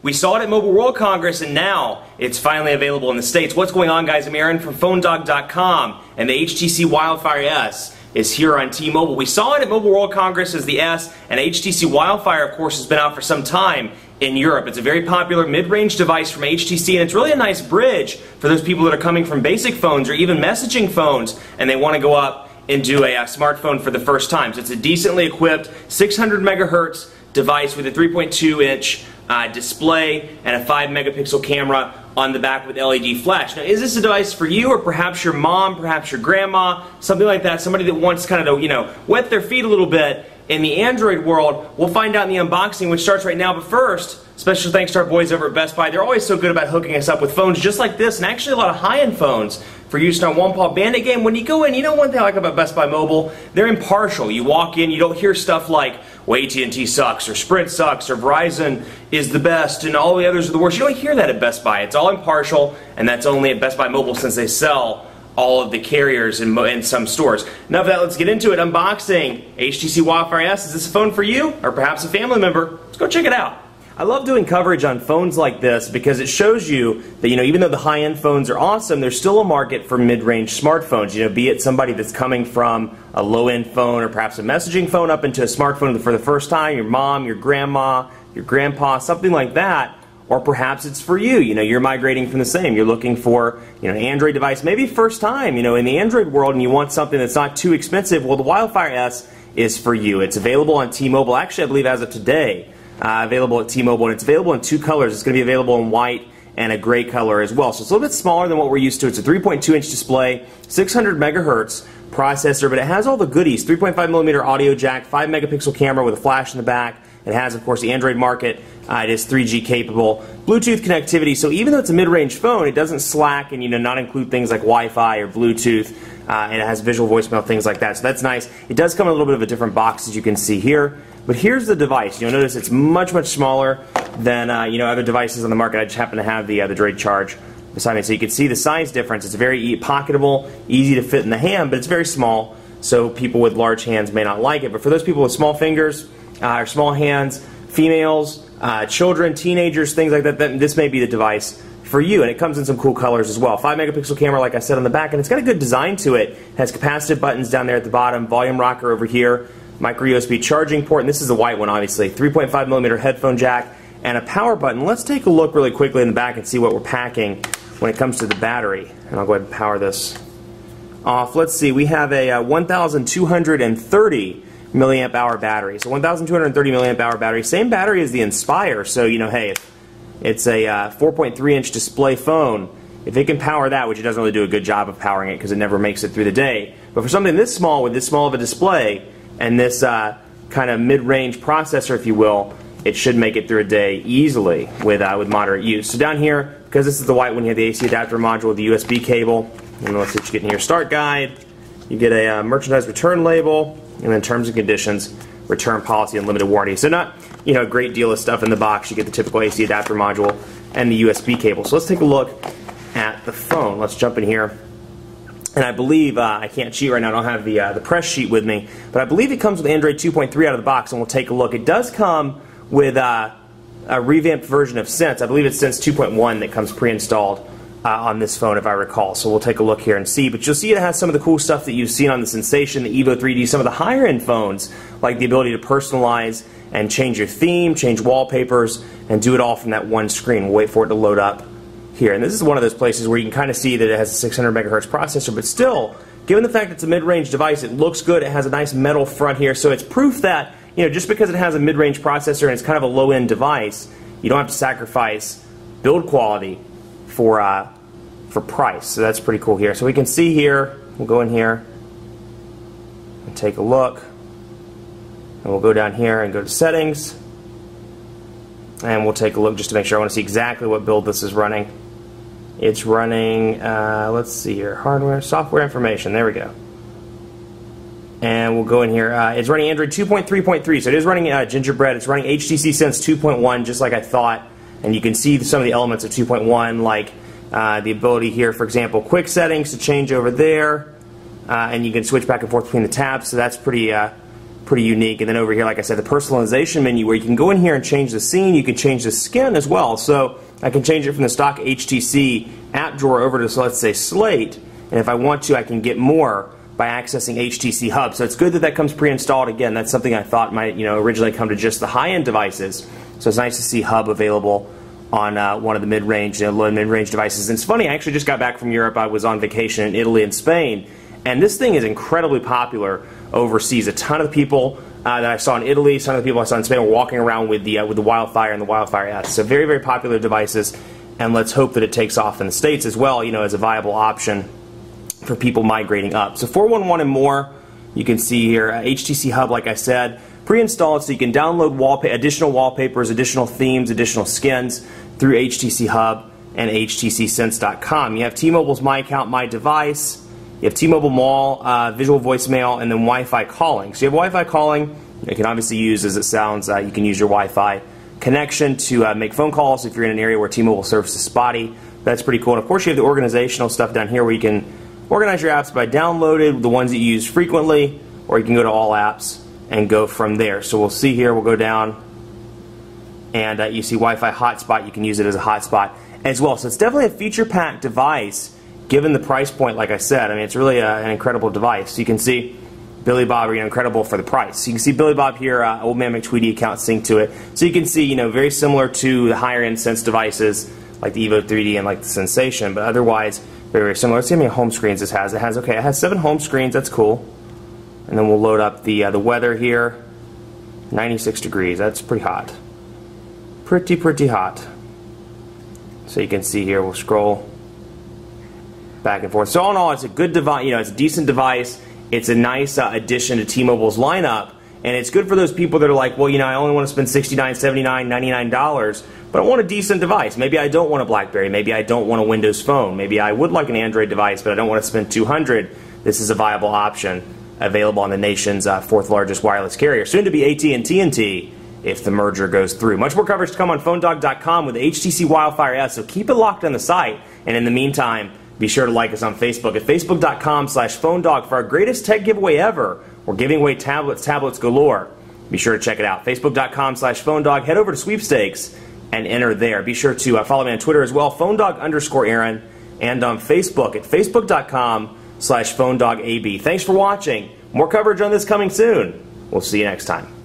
We saw it at Mobile World Congress, and now it's finally available in the States. What's going on, guys? I'm Aaron from PhoneDog.com, and the HTC Wildfire S is here on T-Mobile. We saw it at Mobile World Congress as the S, and HTC Wildfire, of course, has been out for some time in Europe. It's a very popular mid-range device from HTC, and it's really a nice bridge for those people that are coming from basic phones or even messaging phones, and they want to go up and do a smartphone for the first time. So it's a decently equipped 600 megahertz device with a 3.2-inch display and a 5-megapixel camera on the back with LED flash. Now, is this a device for you, or perhaps your mom, perhaps your grandma, something like that, somebody that wants kind of to, wet their feet a little bit in the Android world? We'll find out in the unboxing, which starts right now. But first, special thanks to our boys over at Best Buy. They're always so good about hooking us up with phones just like this, and actually a lot of high-end phones for use in our one-paw bandit game. When you go in, one thing I like about Best Buy Mobile, they're impartial. You walk in, you don't hear stuff like, well, AT&T sucks, or Sprint sucks, or Verizon is the best, and all the others are the worst. You don't hear that at Best Buy. It's all impartial, and that's only at Best Buy Mobile since they sell all of the carriers in some stores. Enough of that, let's get into it. Unboxing HTC Wildfire S. Is this a phone for you, or perhaps a family member? Let's go check it out. I love doing coverage on phones like this because it shows you that, even though the high-end phones are awesome, there's still a market for mid-range smartphones. Be it somebody that's coming from a low-end phone or perhaps a messaging phone up into a smartphone for the first time, your mom, your grandma, your grandpa, something like that. Or perhaps it's for you. You're migrating from the same. You're looking for, an Android device, maybe first time, in the Android world, and you want something that's not too expensive. Well, the Wildfire S is for you. It's available on T-Mobile, actually, I believe as of today. Available at T-Mobile, and it's available in two colors. It's going to be available in white and a gray color as well. So it's a little bit smaller than what we're used to. It's a 3.2-inch display, 600 megahertz processor, but it has all the goodies. 3.5mm audio jack, 5-megapixel camera with a flash in the back. It has, of course, the Android market. It is 3G capable. Bluetooth connectivity, so even though it's a mid-range phone, it doesn't slack and not include things like Wi-Fi or Bluetooth. And it has visual voicemail, things like that. So that's nice. It does come in a little bit of a different box, as you can see here. But here's the device. You'll notice it's much, much smaller than other devices on the market. I just happen to have the Droid Charge beside me, so you can see the size difference. It's very pocketable, easy to fit in the hand, but it's very small, so people with large hands may not like it. But for those people with small fingers or small hands, females, children, teenagers, things like that, this may be the device for you. And it comes in some cool colors as well. 5-megapixel camera, like I said, on the back, and it's got a good design to it. It has capacitive buttons down there at the bottom, volume rocker over here, micro USB charging port, and this is the white one, obviously. 3.5mm headphone jack and a power button. Let's take a look really quickly in the back and see what we're packing when it comes to the battery. And I'll go ahead and power this off. Let's see, we have a 1,230 milliamp hour battery. So 1,230 milliamp hour battery, same battery as the Inspire. So hey, it's a 4.3-inch display phone. If it can power that, which it doesn't really do a good job of powering it because it never makes it through the day, but for something this small with this small of a display and this kind of mid-range processor, if you will, it should make it through a day easily with moderate use. So down here, because this is the white one, you have the AC adapter module with the USB cable. And let's see what you get in here. Start guide. You get a merchandise return label, and then terms and conditions, return policy, and limited warranty. So not a great deal of stuff in the box. You get the typical AC adapter module and the USB cable. So let's take a look at the phone. Let's jump in here. And I believe, I can't cheat right now, I don't have the press sheet with me, but I believe it comes with Android 2.3 out of the box, and we'll take a look. It does come with a revamped version of Sense. I believe it's Sense 2.1 that comes pre-installed on this phone, if I recall. So we'll take a look here and see. But you'll see it has some of the cool stuff that you've seen on the Sensation, the Evo 3D, some of the higher-end phones, like the ability to personalize and change your theme, change wallpapers, and do it all from that one screen. We'll wait for it to load up here. And this is one of those places where you can kind of see that it has a 600 megahertz processor, but still, given the fact it's a mid-range device, it looks good. It has a nice metal front here, so it's proof that, just because it has a mid-range processor and it's kind of a low-end device, you don't have to sacrifice build quality for price. So that's pretty cool here. So we can see here, we'll go in here and take a look, and we'll go down here and go to settings, and we'll take a look just to make sure. I want to see exactly what build this is running. It's running, let's see here, hardware, software information, there we go. And we'll go in here, it's running Android 2.3.3, so it is running Gingerbread. It's running HTC Sense 2.1, just like I thought, and you can see some of the elements of 2.1, like the ability here, for example, quick settings to change over there, and you can switch back and forth between the tabs, so that's pretty pretty unique. And then over here, like I said, the personalization menu where you can go in here and change the scene. You can change the skin as well. So I can change it from the stock HTC app drawer over to, so let's say, Slate. And if I want to, I can get more by accessing HTC Hub. So it's good that that comes pre-installed. Again, that's something I thought might, originally come to just the high-end devices. So it's nice to see Hub available on one of the mid-range, low and mid-range devices. And it's funny, I actually just got back from Europe. I was on vacation in Italy and Spain. And this thing is incredibly popular overseas. A ton of the people that I saw in Italy, some of the people I saw in Spain were walking around with the Wildfire and the Wildfire S. So very, very popular devices, and let's hope that it takes off in the States as well, as a viable option for people migrating up. So 411 and more, you can see here, HTC Hub, like I said, pre-installed, so you can download additional wallpapers, additional themes, additional skins through HTC Hub and htcsense.com. You have T-Mobile's My Account, My Device. You have T-Mobile Mall, visual voicemail, and then Wi-Fi calling. So you have Wi-Fi calling. You can obviously use, as it sounds, you can use your Wi-Fi connection to make phone calls if you're in an area where T-Mobile service is spotty. That's pretty cool. And of course, you have the organizational stuff down here where you can organize your apps by downloaded, the ones that you use frequently, or you can go to all apps and go from there. So we'll see here, we'll go down, and you see Wi-Fi hotspot. You can use it as a hotspot as well. So it's definitely a feature-packed device. Given the price point, like I said, I mean, it's really an incredible device. So you can see Billy Bob, incredible for the price. So you can see Billy Bob here, Old Man McTweety account synced to it. So you can see, very similar to the higher-end Sense devices like the Evo 3D and like the Sensation, but otherwise very, very similar. Let's see how many home screens this has. It has 7 home screens. That's cool. And then we'll load up the weather here. 96 degrees. That's pretty hot. Pretty hot. So you can see here, we'll scroll back and forth. So all in all, it's a good device. It's a decent device. It's a nice addition to T-Mobile's lineup, and it's good for those people that are like, well, I only want to spend $69, $79, $99, but I want a decent device. Maybe I don't want a BlackBerry. Maybe I don't want a Windows Phone. Maybe I would like an Android device, but I don't want to spend $200. This is a viable option available on the nation's 4th largest wireless carrier, soon to be AT&T if the merger goes through. Much more coverage to come on PhoneDog.com with the HTC Wildfire S. So keep it locked on the site, and in the meantime, be sure to like us on Facebook at facebook.com/PhoneDog for our greatest tech giveaway ever. We're giving away tablets galore. Be sure to check it out. Facebook.com/PhoneDog. Head over to sweepstakes and enter there. Be sure to follow me on Twitter as well, PhoneDog_Aaron, and on Facebook at facebook.com/PhoneDogAB. Thanks for watching. More coverage on this coming soon. We'll see you next time.